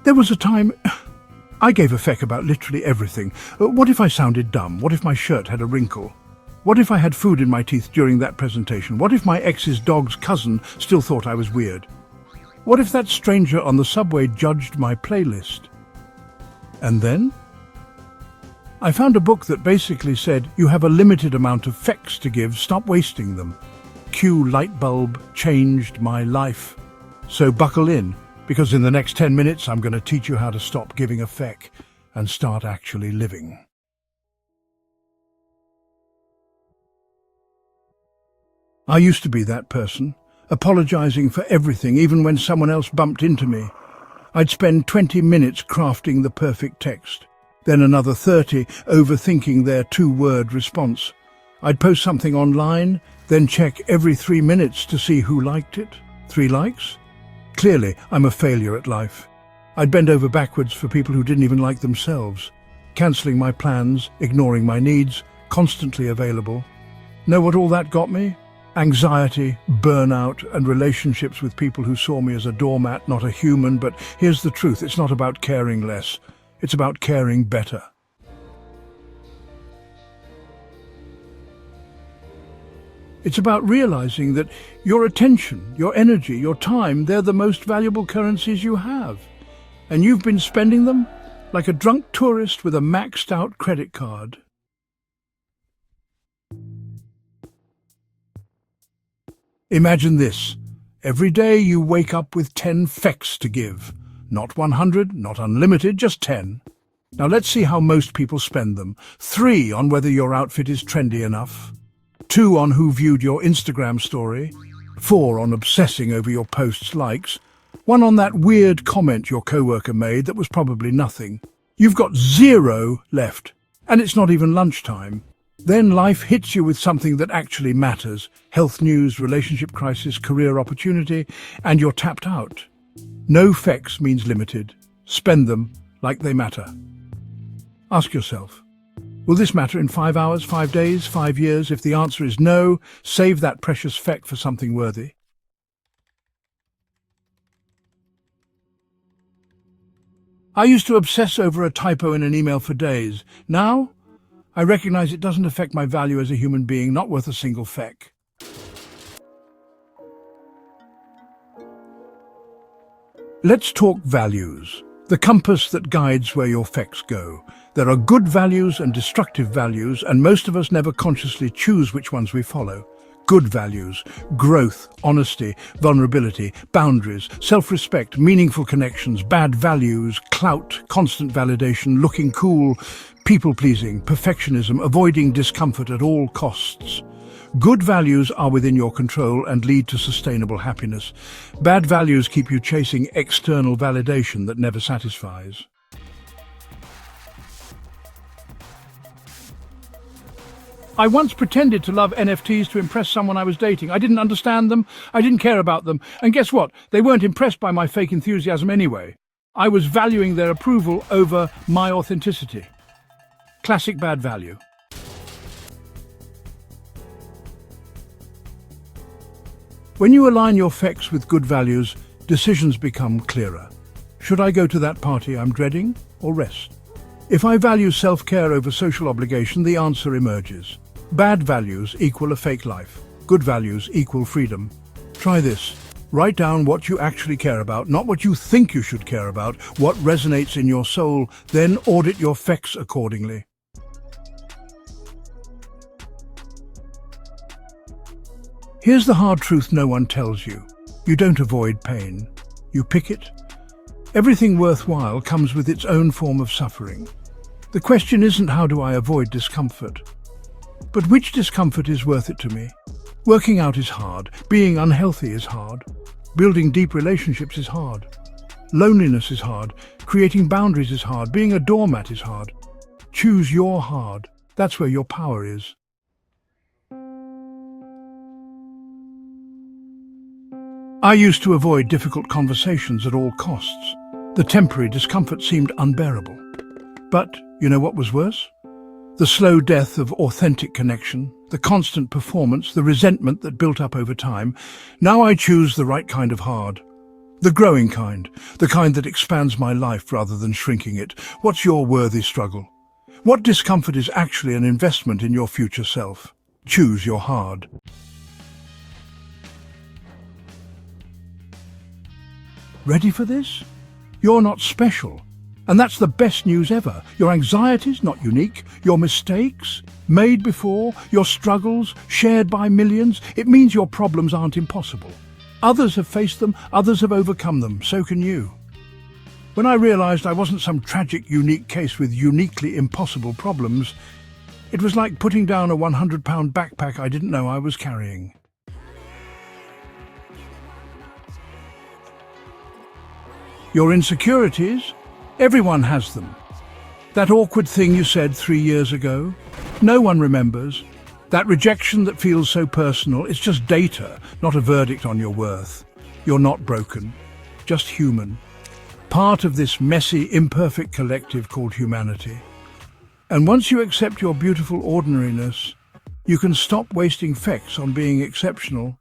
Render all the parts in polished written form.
There was a time I gave a feck about literally everything. What if I sounded dumb? What if my shirt had a wrinkle? What if I had food in my teeth during that presentation? What if my ex's dog's cousin still thought I was weird? What if that stranger on the subway judged my playlist? And then I found a book that basically said, you have a limited amount of fecks to give, stop wasting them. Cue light bulb changed my life. So buckle in, because in the next 10 minutes I'm going to teach you how to stop giving a feck and start actually living. I used to be that person, apologizing for everything, even when someone else bumped into me. I'd spend 20 minutes crafting the perfect text, then another 30 overthinking their 2-word response. I'd post something online, then check every 3 minutes to see who liked it. 3 likes? Clearly, I'm a failure at life. I'd bend over backwards for people who didn't even like themselves, cancelling my plans, ignoring my needs, constantly available. Know what all that got me? Anxiety, burnout, and relationships with people who saw me as a doormat, not a human. But here's the truth, it's not about caring less, it's about caring better. It's about realizing that your attention, your energy, your time, they're the most valuable currencies you have. And you've been spending them like a drunk tourist with a maxed out credit card. Imagine this. Every day you wake up with 10 fecks to give. Not 100, not unlimited, just 10. Now let's see how most people spend them. 3 on whether your outfit is trendy enough. 2 on who viewed your Instagram story. 4 on obsessing over your post's likes. 1 on that weird comment your coworker made that was probably nothing. You've got 0 left, and it's not even lunchtime. Then life hits you with something that actually matters. Health news, relationship crisis, career opportunity, and you're tapped out. No fecks means limited. Spend them like they matter. Ask yourself, will this matter in 5 hours, 5 days, 5 years? If the answer is no, save that precious feck for something worthy. I used to obsess over a typo in an email for days. Now, I recognize it doesn't affect my value as a human being, not worth a single feck. Let's talk values, the compass that guides where your fecks go. There are good values and destructive values, and most of us never consciously choose which ones we follow. Good values: growth, honesty, vulnerability, boundaries, self-respect, meaningful connections. Bad values: clout, constant validation, looking cool, people-pleasing, perfectionism, avoiding discomfort at all costs. Good values are within your control and lead to sustainable happiness. Bad values keep you chasing external validation that never satisfies. I once pretended to love NFTs to impress someone I was dating. I didn't understand them, I didn't care about them, and guess what? They weren't impressed by my fake enthusiasm anyway. I was valuing their approval over my authenticity. Classic bad value. When you align your fecks with good values, decisions become clearer. Should I go to that party I'm dreading, or rest? If I value self-care over social obligation, the answer emerges. Bad values equal a fake life. Good values equal freedom. Try this. Write down what you actually care about, not what you think you should care about, what resonates in your soul, then audit your fecks accordingly. Here's the hard truth no one tells you. You don't avoid pain. You pick it. Everything worthwhile comes with its own form of suffering. The question isn't how do I avoid discomfort, but which discomfort is worth it to me? Working out is hard. Being unhealthy is hard. Building deep relationships is hard. Loneliness is hard. Creating boundaries is hard. Being a doormat is hard. Choose your hard. That's where your power is. I used to avoid difficult conversations at all costs. The temporary discomfort seemed unbearable. But you know what was worse? The slow death of authentic connection, the constant performance, the resentment that built up over time. Now I choose the right kind of hard. The growing kind, the kind that expands my life rather than shrinking it. What's your worthy struggle? What discomfort is actually an investment in your future self? Choose your hard. Ready for this? You're not special. And that's the best news ever. Your anxieties, not unique. Your mistakes, made before. Your struggles, shared by millions. It means your problems aren't impossible. Others have faced them, others have overcome them. So can you. When I realized I wasn't some tragic, unique case with uniquely impossible problems, it was like putting down a 100-pound backpack I didn't know I was carrying. Your insecurities? Everyone has them. That awkward thing you said 3 years ago? No one remembers. That rejection that feels so personal, it's just data, not a verdict on your worth. You're not broken, just human. Part of this messy, imperfect collective called humanity. And once you accept your beautiful ordinariness, you can stop wasting fecks on being exceptional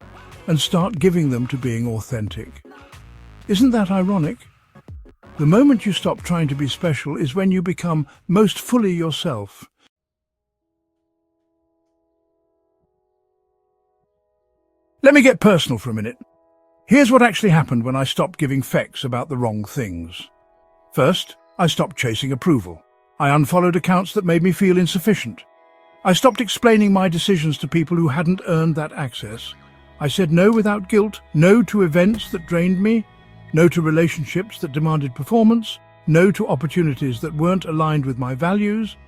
and start giving them to being authentic. Isn't that ironic? The moment you stop trying to be special is when you become most fully yourself. Let me get personal for a minute. Here's what actually happened when I stopped giving fecks about the wrong things. First, I stopped chasing approval. I unfollowed accounts that made me feel insufficient. I stopped explaining my decisions to people who hadn't earned that access. I said no without guilt, no to events that drained me, no to relationships that demanded performance, no to opportunities that weren't aligned with my values.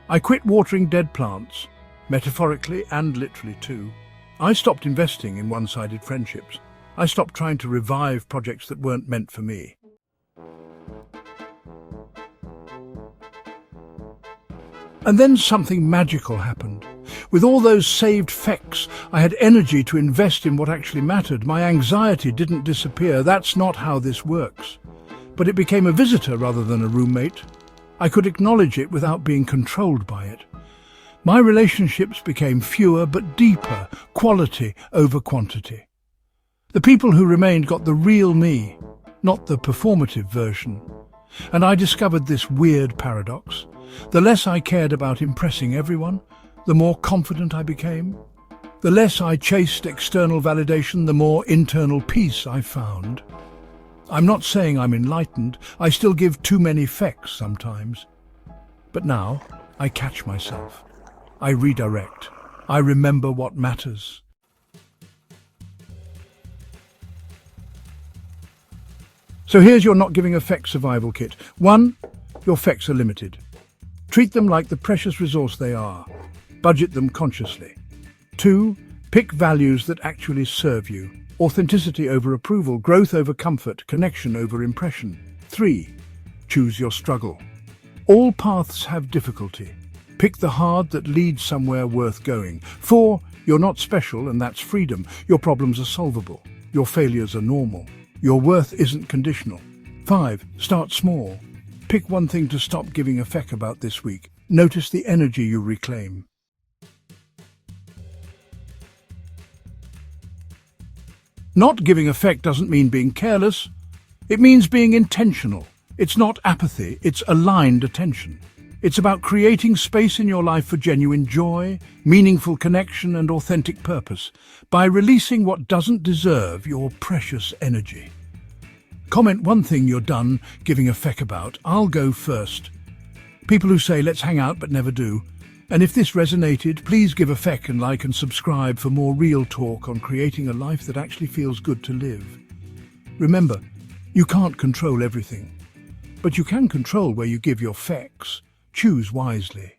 I quit watering dead plants, metaphorically and literally too. I stopped investing in one-sided friendships. I stopped trying to revive projects that weren't meant for me. And then something magical happened. With all those saved fecks, I had energy to invest in what actually mattered. My anxiety didn't disappear. That's not how this works. But it became a visitor rather than a roommate. I could acknowledge it without being controlled by it. My relationships became fewer but deeper, quality over quantity. The people who remained got the real me, not the performative version. And I discovered this weird paradox. The less I cared about impressing everyone, the more confident I became. The less I chased external validation, the more internal peace I found. I'm not saying I'm enlightened. I still give too many fecks sometimes. But now I catch myself. I redirect. I remember what matters. So here's your not giving a feck survival kit. 1. Your fecks are limited. Treat them like the precious resource they are. Budget them consciously. 2. Pick values that actually serve you. Authenticity over approval, growth over comfort, connection over impression. 3. Choose your struggle. All paths have difficulty. Pick the hard that leads somewhere worth going. 4. You're not special, and that's freedom. Your problems are solvable. Your failures are normal. Your worth isn't conditional. 5. Start small. Pick one thing to stop giving a feck about this week. Notice the energy you reclaim. Not giving a feck doesn't mean being careless. It means being intentional. It's not apathy, it's aligned attention. It's about creating space in your life for genuine joy, meaningful connection, and authentic purpose by releasing what doesn't deserve your precious energy. Comment one thing you're done giving a feck about. I'll go first. People who say, let's hang out, but never do. And if this resonated, please give a feck and like and subscribe for more real talk on creating a life that actually feels good to live. Remember, you can't control everything, but you can control where you give your fecks. Choose wisely.